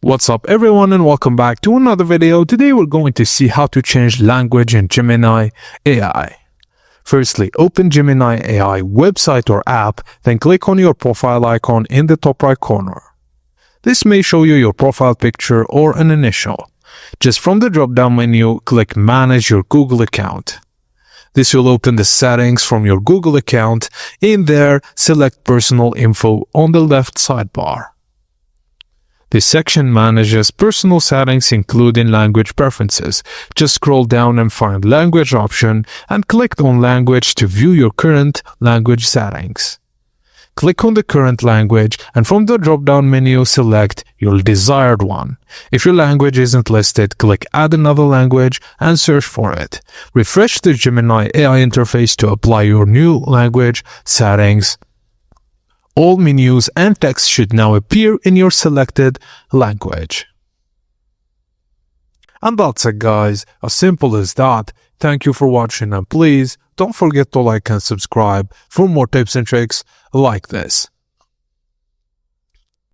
What's up everyone and welcome back to another video. Today we're going to see how to change language in Gemini AI. Firstly, open Gemini AI website or app, then click on your profile icon in the top right corner. This may show you your profile picture or an initial. Just from the drop-down menu, click Manage your Google account. This will open the settings from your Google account. In there, select Personal Info on the left sidebar. This section manages personal settings including language preferences. Just scroll down and find Language option and click on Language to view your current language settings. Click on the current language and from the drop-down menu select your desired one. If your language isn't listed, click Add another language and search for it. Refresh the Gemini AI interface to apply your new language settings. All menus and text should now appear in your selected language. And that's it guys, as simple as that. Thank you for watching and please don't forget to like and subscribe for more tips and tricks like this.